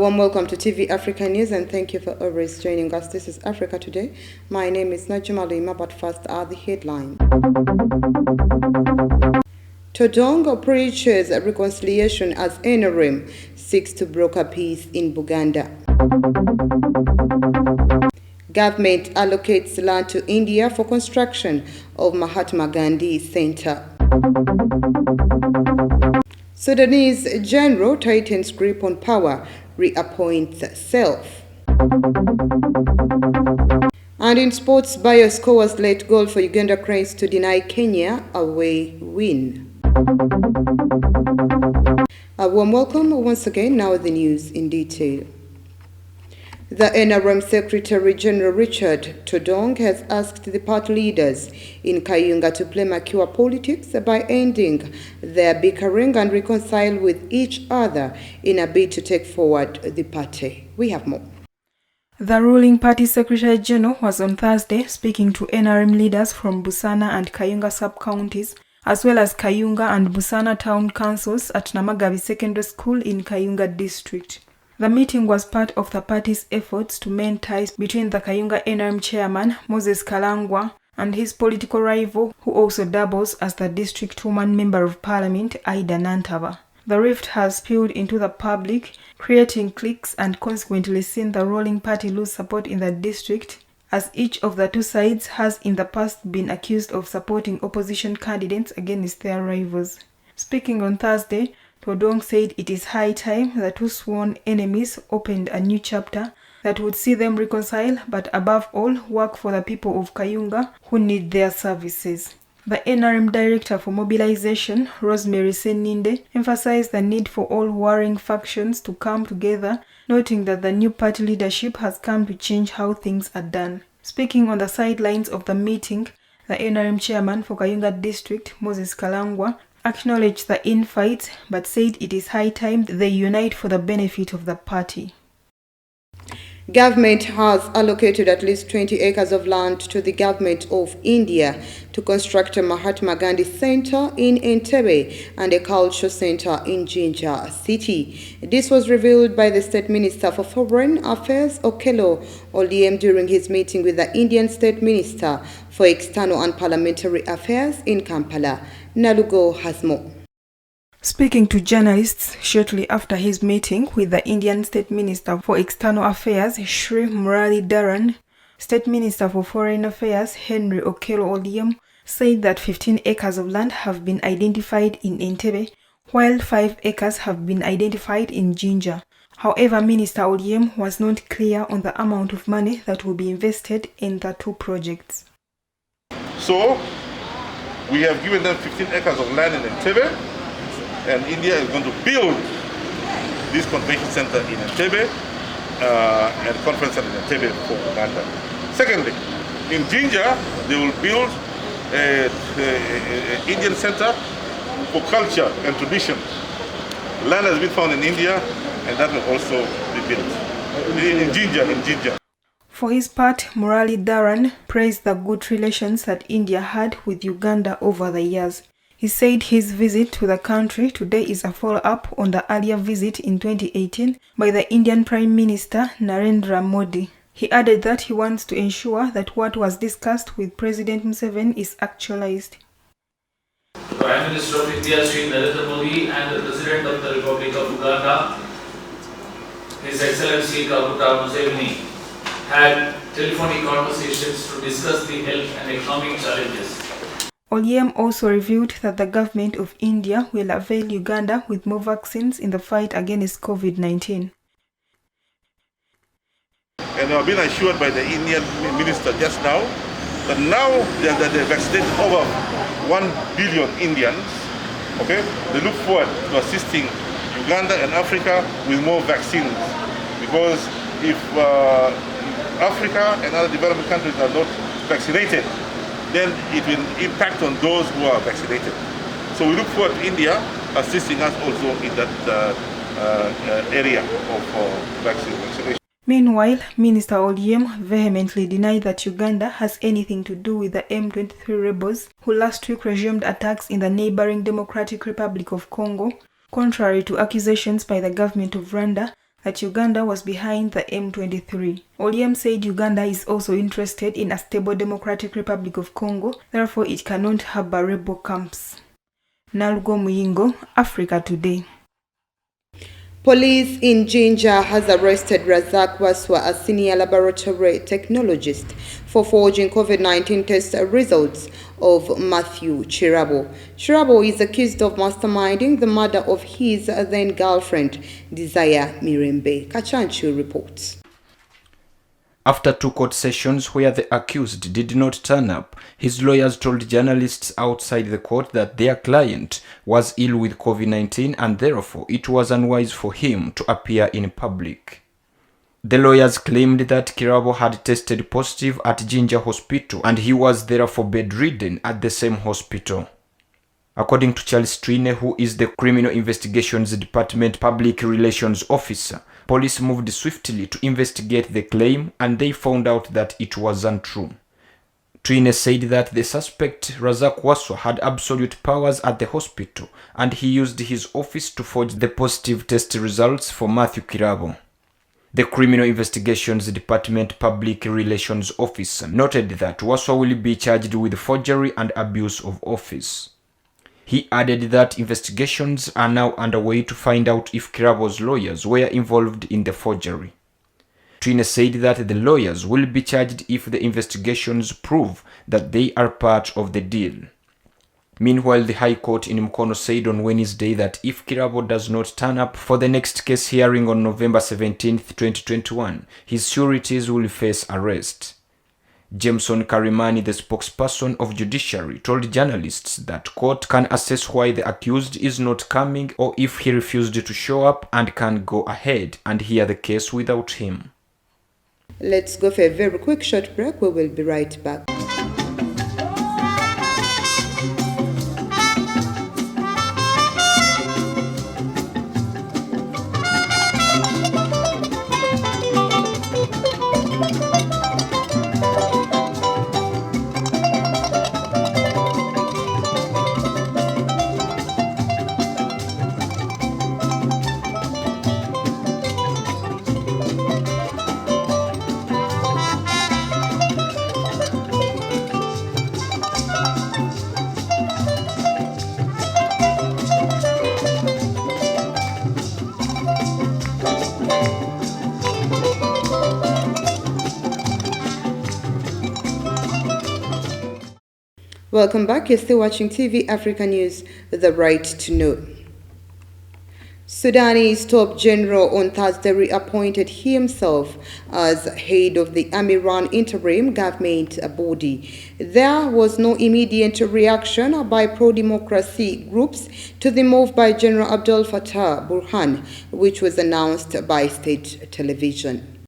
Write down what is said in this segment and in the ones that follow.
warm welcome to TV Africa News and thank you for always joining us. This is Africa Today. My name is Najma Lima, but first are the headlines. Todong preaches reconciliation as NRM seeks to broker peace in Buganda. Government allocates land to India for construction of Mahatma Gandhi Center. Sudanese general tightens grip on power, reappoints self. And in sports, Bayo scores late goal for Uganda Cranes to deny Kenya away win. A warm welcome once again. Now the news in detail. The NRM Secretary General Richard Todong has asked the party leaders in Kayunga to play mature politics by ending their bickering and reconcile with each other in a bid to take forward the party. We have more. The ruling party Secretary General was on Thursday speaking to NRM leaders from Busana and Kayunga sub-counties, as well as Kayunga and Busana town councils at Namagabi Secondary School in Kayunga district. The meeting was part of the party's efforts to mend ties between the Kayunga NRM chairman, Moses Kalangwa, and his political rival, who also doubles as the district woman member of parliament, Aida Nantaba. The rift has spilled into the public, creating cliques and consequently seen the ruling party lose support in the district, as each of the two sides has in the past been accused of supporting opposition candidates against their rivals. Speaking on Thursday, Todong said it is high time the two sworn enemies opened a new chapter that would see them reconcile, but above all, work for the people of Kayunga who need their services. The NRM Director for Mobilization, Rosemary Seninde, emphasized the need for all warring factions to come together, noting that the new party leadership has come to change how things are done. Speaking on the sidelines of the meeting, the NRM chairman for Kayunga district, Moses Kalangwa, acknowledged the infights but said it is high time they unite for the benefit of the party. Government has allocated at least 20 acres of land to the government of India to construct a Mahatma Gandhi Center in Entebbe and a culture center in Jinja City. This was revealed by the State Minister for Foreign Affairs, Okello Oryem, during his meeting with the Indian State Minister for External and Parliamentary Affairs in Kampala. Nalugo has more. Speaking to journalists shortly after his meeting with the Indian State Minister for External Affairs, Shri Murali Dharan, State Minister for Foreign Affairs, Henry Okello Oryem, said that 15 acres of land have been identified in Entebbe, while 5 acres have been identified in Jinja. However, Minister Oryem was not clear on the amount of money that will be invested in the two projects. So, we have given them 15 acres of land in Entebbe, and India is going to build this convention center in Entebbe and conference center in Entebbe for Uganda. Secondly, in Jinja, they will build an Indian center for culture and tradition. Land has been found in India, and that will also be built in Jinja. For his part, Murali Dharan praised the good relations that India had with Uganda over the years. He said his visit to the country today is a follow-up on the earlier visit in 2018 by the Indian Prime Minister Narendra Modi. He added that he wants to ensure that what was discussed with President Museveni is actualized. Prime Minister of India, Sri Narendra Modi, and the President of the Republic of Uganda, His Excellency Kaguta Museveni, had telephonic conversations to discuss the health and economic challenges. Oryem also revealed that the government of India will avail Uganda with more vaccines in the fight against COVID-19. And I've been assured by the Indian minister just now that now they vaccinated over 1 billion Indians. Okay, they look forward to assisting Uganda and Africa with more vaccines, because if Africa and other developing countries are not vaccinated, then it will impact on those who are vaccinated. So we look forward to India assisting us also in that area of vaccination. Meanwhile, Minister Oryem vehemently denied that Uganda has anything to do with the M23 rebels who last week resumed attacks in the neighboring Democratic Republic of Congo, contrary to accusations by the government of Rwanda that Uganda was behind the M23. Olliem said Uganda is also interested in a stable Democratic Republic of Congo, therefore it cannot have rebel camps. Nalugo Muyingo, Africa Today. Police in Jinja has arrested Razak Waswa, a senior laboratory technologist, for forging COVID-19 test results of Matthew Chirabo. Chirabo is accused of masterminding the murder of his then-girlfriend, Desire Mirembe. Kachanchu reports. After 2 court sessions where the accused did not turn up, his lawyers told journalists outside the court that their client was ill with COVID-19 and therefore it was unwise for him to appear in public. The lawyers claimed that Kirabo had tested positive at Jinja Hospital and he was therefore bedridden at the same hospital. According to Charles Twine, who is the Criminal Investigations Department Public Relations Officer, police moved swiftly to investigate the claim and they found out that it was untrue. Twine said that the suspect Razak Waswa had absolute powers at the hospital and he used his office to forge the positive test results for Matthew Kirabo. The Criminal Investigations Department Public Relations Officer noted that Waswa will be charged with forgery and abuse of office. He added that investigations are now underway to find out if Kirabo's lawyers were involved in the forgery. Twine said that the lawyers will be charged if the investigations prove that they are part of the deal. Meanwhile, the High Court in Mukono said on Wednesday that if Kirabo does not turn up for the next case hearing on November 17, 2021, his sureties will face arrest. Jameson Karimani, the spokesperson of judiciary, told journalists that court can assess why the accused is not coming or if he refused to show up and can go ahead and hear the case without him. Let's go for a very quick short break. We will be right back. Welcome back. You're still watching TV Africa News, The Right to Know. Sudanese top general on Thursday reappointed himself as head of the army-run interim government body. There was no immediate reaction by pro-democracy groups to the move by General Abdel Fattah Burhan, which was announced by state television.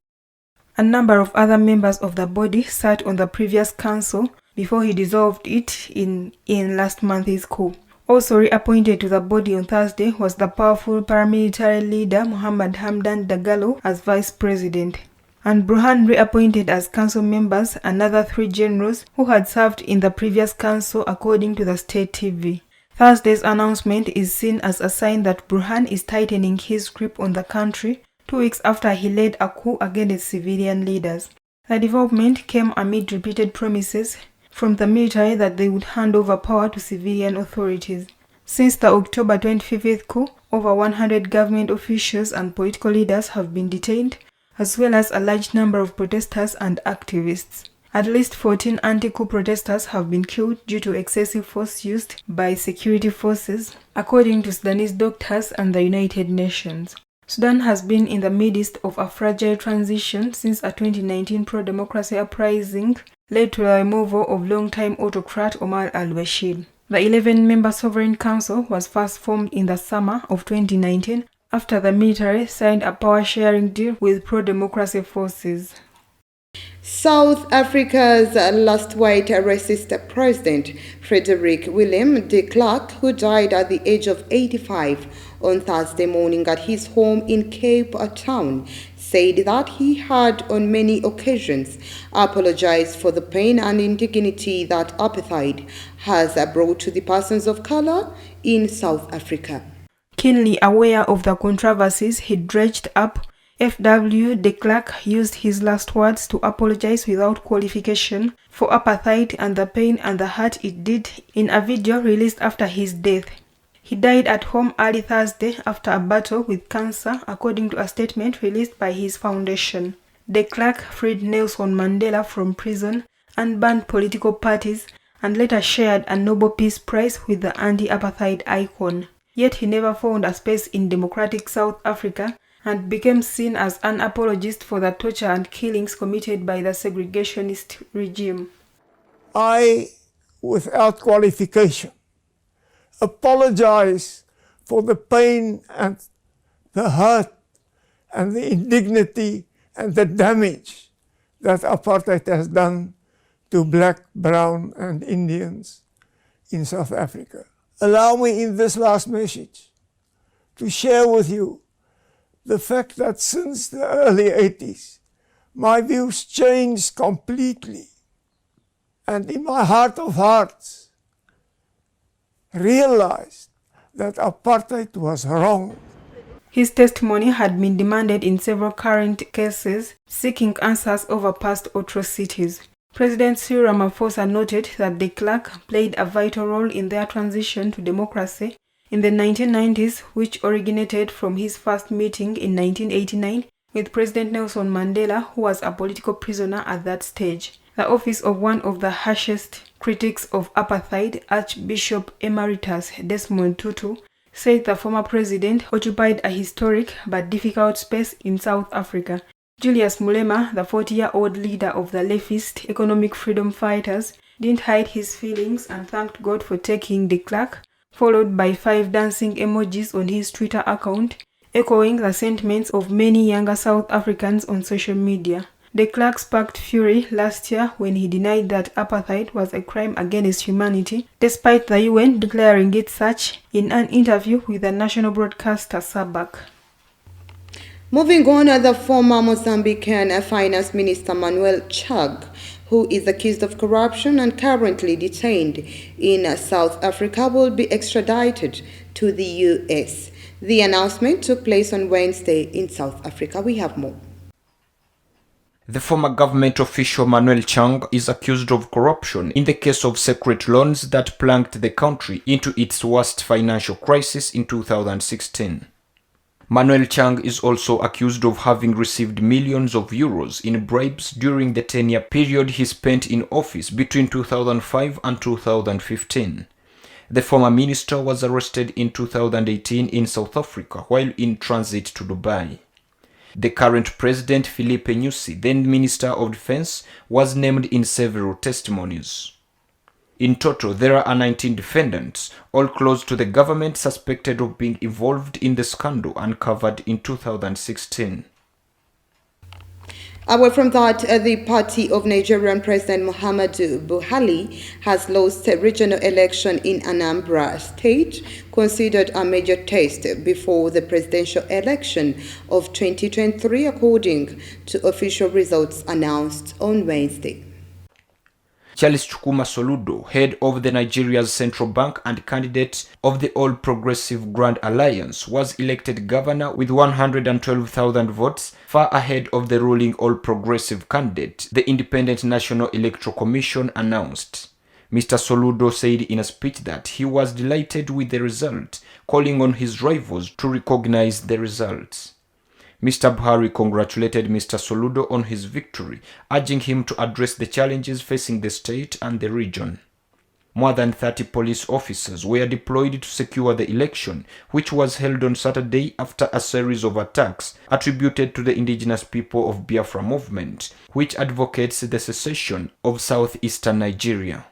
A number of other members of the body sat on the previous council before he dissolved it in last month's coup. Also reappointed to the body on Thursday was the powerful paramilitary leader Mohammed Hamdan Dagalo as vice president. And Burhan reappointed as council members another 3 generals who had served in the previous council, according to the state TV. Thursday's announcement is seen as a sign that Burhan is tightening his grip on the country 2 weeks after he led a coup against civilian leaders. The development came amid repeated promises from the military that they would hand over power to civilian authorities. Since the October 25th coup, over 100 government officials and political leaders have been detained, as well as a large number of protesters and activists. At least 14 anti-coup protesters have been killed due to excessive force used by security forces, according to Sudanese doctors and the United Nations. Sudan has been in the midst of a fragile transition since a 2019 pro-democracy uprising led to the removal of long-time autocrat Omar al-Bashir. The 11-member Sovereign Council was first formed in the summer of 2019 after the military signed a power-sharing deal with pro-democracy forces. South Africa's last white racist president, Frederick Willem de Klerk, who died at the age of 85 on Thursday morning at his home in Cape Town, said that he had on many occasions apologized for the pain and indignity that apartheid has brought to the persons of color in South Africa. Keenly aware of the controversies he dredged up, FW de Klerk used his last words to apologize without qualification for apartheid and the pain and the hurt it did in a video released after his death. He died at home early Thursday after a battle with cancer, according to a statement released by his foundation. De Klerk freed Nelson Mandela from prison and banned political parties and later shared a Nobel Peace Prize with the anti-apartheid icon. Yet he never found a space in democratic South Africa and became seen as an apologist for the torture and killings committed by the segregationist regime. I, without qualification, apologize for the pain and the hurt and the indignity and the damage that apartheid has done to black, brown, and Indians in South Africa. Allow me in this last message to share with you the fact that since the early 80s, my views changed completely. And in my heart of hearts, realized that apartheid was wrong. His testimony had been demanded in several current cases, seeking answers over past atrocities. President Cyril Ramaphosa noted that de Klerk played a vital role in their transition to democracy in the 1990s, which originated from his first meeting in 1989 with President Nelson Mandela, who was a political prisoner at that stage. The office of one of the harshest critics of apartheid, Archbishop Emeritus Desmond Tutu, said the former president occupied a historic but difficult space in South Africa. Julius Malema, the 40-year-old leader of the leftist economic freedom fighters, didn't hide his feelings and thanked God for taking de Klerk, followed by 5 dancing emojis on his Twitter account, echoing the sentiments of many younger South Africans on social media. De Klerk sparked fury last year when he denied that apartheid was a crime against humanity, despite the UN declaring it such in an interview with the national broadcaster SABC. Moving on, the former Mozambican Finance Minister Manuel Chag, who is accused of corruption and currently detained in South Africa, will be extradited to the US. The announcement took place on Wednesday in South Africa. We have more. The former government official Manuel Chang is accused of corruption in the case of secret loans that plunged the country into its worst financial crisis in 2016. Manuel Chang is also accused of having received millions of euros in bribes during the 10-year period he spent in office between 2005 and 2015. The former minister was arrested in 2018 in South Africa while in transit to Dubai. The current president, Filipe Nyusi, then Minister of Defense, was named in several testimonies. In total, there are 19 defendants, all close to the government, suspected of being involved in the scandal uncovered in 2016. Away from that, the party of Nigerian President Muhammadu Buhari has lost a regional election in Anambra State, considered a major test before the presidential election of 2023, according to official results announced on Wednesday. Charles Chukwuma Soludo, head of the Nigeria's central bank and candidate of the All Progressive Grand Alliance, was elected governor with 112,000 votes, far ahead of the ruling All Progressive candidate, the Independent National Electoral Commission announced. Mr. Soludo said in a speech that he was delighted with the result, calling on his rivals to recognize the results. Mr. Buhari congratulated Mr. Soludo on his victory, urging him to address the challenges facing the state and the region. More than 30 police officers were deployed to secure the election, which was held on Saturday after a series of attacks attributed to the indigenous people of Biafra movement, which advocates the secession of southeastern Nigeria.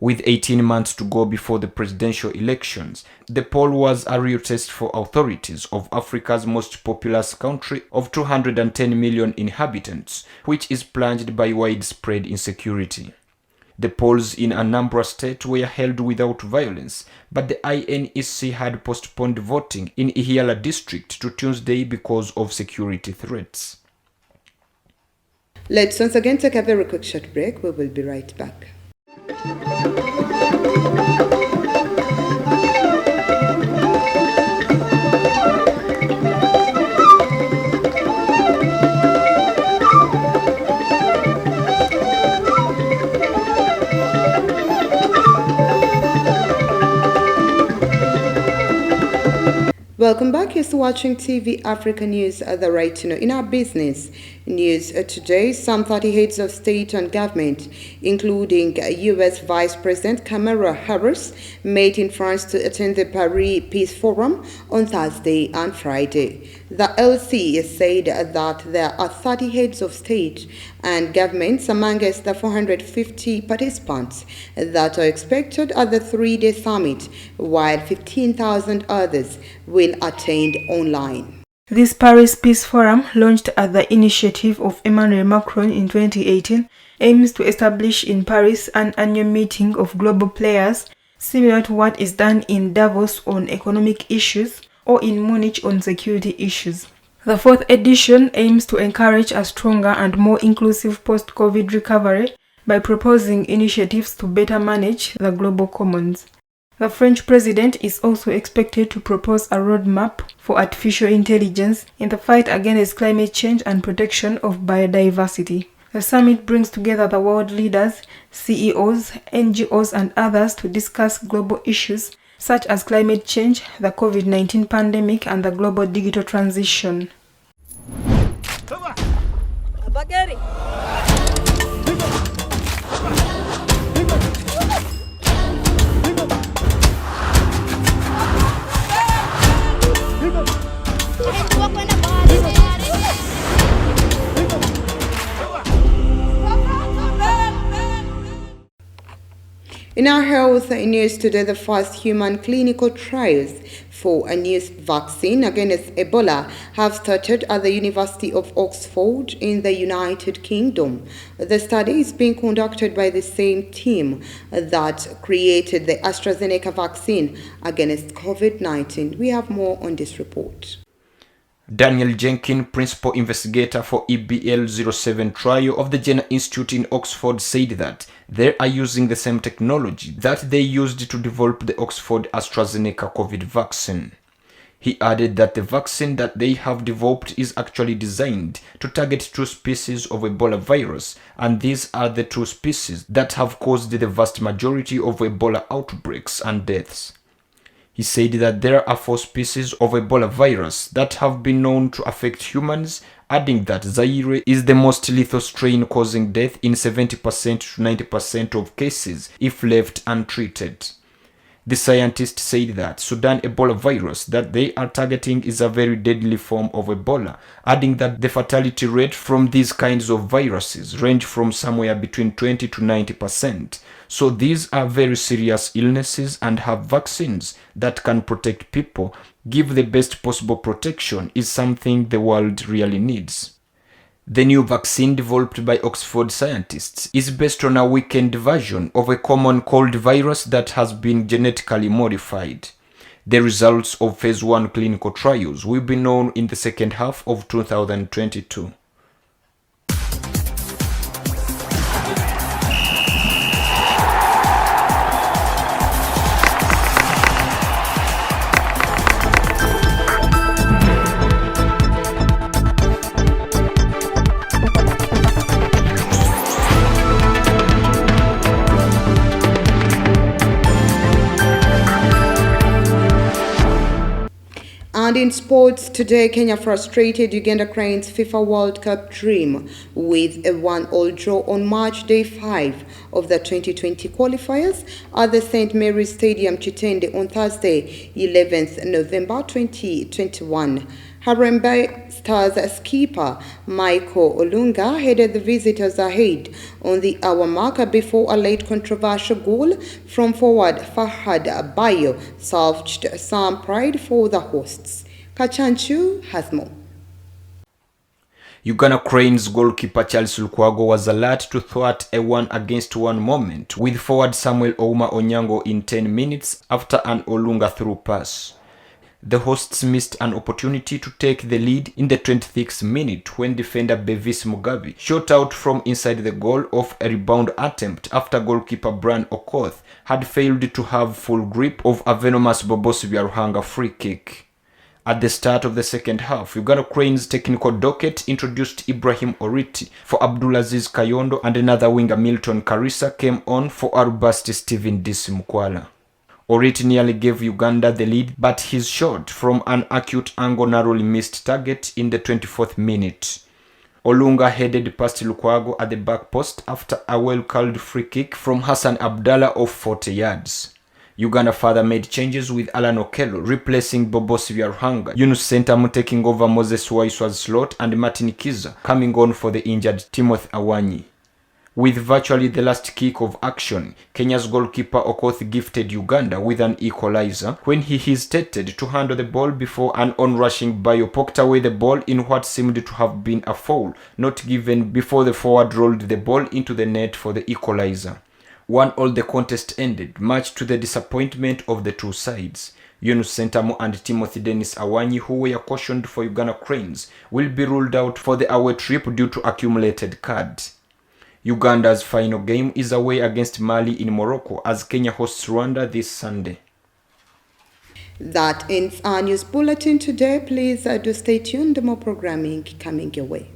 With 18 months to go before the presidential elections, the poll was a real test for authorities of Africa's most populous country of 210 million inhabitants, which is plunged by widespread insecurity. The polls in Anambra State were held without violence, but the INEC had postponed voting in Ihiala district to Tuesday because of security threats. Let's once again take a very quick short break. We will be right back. Welcome back. You're watching TV Africa News at the right to know. In our business news today, some 30 heads of state and government, including U.S. Vice President Kamala Harris, met in France to attend the Paris Peace Forum on Thursday and Friday. The LC said that there are 30 heads of state and governments amongst the 450 participants that are expected at the three-day summit, while 15,000 others will attend online. This Paris Peace Forum, launched at the initiative of Emmanuel Macron in 2018, aims to establish in Paris an annual meeting of global players, similar to what is done in Davos on economic issues or in Munich on security issues. The fourth edition aims to encourage a stronger and more inclusive post-COVID recovery by proposing initiatives to better manage the global commons. The French president is also expected to propose a roadmap for artificial intelligence in the fight against climate change and protection of biodiversity. The summit brings together the world leaders, CEOs, NGOs, and others to discuss global issues such as climate change, the COVID-19 pandemic, and the global digital transition. In our health news today, the first human clinical trials for a new vaccine against Ebola have started at the University of Oxford in the United Kingdom. The study is being conducted by the same team that created the AstraZeneca vaccine against COVID-19. We have more on this report. Daniel Jenkins, principal investigator for EBL-07 trial of the Jenner Institute in Oxford, said that they are using the same technology that they used to develop the Oxford AstraZeneca COVID vaccine. He added that the vaccine that they have developed is actually designed to target two species of Ebola virus, and these are the two species that have caused the vast majority of Ebola outbreaks and deaths. He said that there are 4 species of Ebola virus that have been known to affect humans, adding that Zaire is the most lethal strain, causing death in 70% to 90% of cases if left untreated. The scientist said that Sudan Ebola virus that they are targeting is a very deadly form of Ebola, adding that the fatality rate from these kinds of viruses range from somewhere between 20 to 90%. So these are very serious illnesses, and have vaccines that can protect people, give the best possible protection, is something the world really needs. The new vaccine developed by Oxford scientists is based on a weakened version of a common cold virus that has been genetically modified. The results of phase 1 clinical trials will be known in the second half of 2022. And in sports today, Kenya frustrated Uganda Cranes FIFA World Cup dream with a 1-1 draw on match day 5 of the 2020 qualifiers at the St. Mary's Stadium, Chitende, on Thursday, 11th November 2021. Harambee Stars skipper Michael Olunga headed the visitors ahead on the hour marker before a late controversial goal from forward Fahad Bayo salvaged some pride for the hosts. Kachanchu has more. Uganda Cranes goalkeeper Charles Lukwago was alert to thwart a 1-against-1 moment with forward Samuel Ouma Onyango in 10 minutes after an Olunga through pass. The hosts missed an opportunity to take the lead in the 26th minute when defender Bevis Mugabe shot out from inside the goal off a rebound attempt after goalkeeper Brian Okoth had failed to have full grip of a venomous Bobosi Byaruhanga free kick. At the start of the second half, Uganda Cranes technical docket introduced Ibrahim Oriti for Abdulaziz Kayondo, and another winger Milton Karisa came on for Arubasti Stephen Disimukwala. Orit nearly gave Uganda the lead, but his shot from an acute angle narrowly missed target in the 24th minute. Olunga headed past Lukwago at the back post after a well-called free kick from Hassan Abdallah of 40 yards. Uganda further made changes with Alan Okello replacing Bobosi Byaruhanga, Yunus Sentamu taking over Moses Waiswa's slot, and Martin Kiza coming on for the injured Timothy Awanyi. With virtually the last kick of action, Kenya's goalkeeper Okoth gifted Uganda with an equalizer when he hesitated to handle the ball before an on-rushing Bayo poked away the ball in what seemed to have been a foul not given before the forward rolled the ball into the net for the equalizer. 1-1 the contest ended, much to the disappointment of the two sides. Yunus Sentamu and Timothy Dennis Awanyi, who were cautioned for Uganda Cranes, will be ruled out for the away trip due to accumulated cards. Uganda's final game is away against Mali in Morocco as Kenya hosts Rwanda this Sunday. That ends our news bulletin today. Please do stay tuned. More programming coming your way.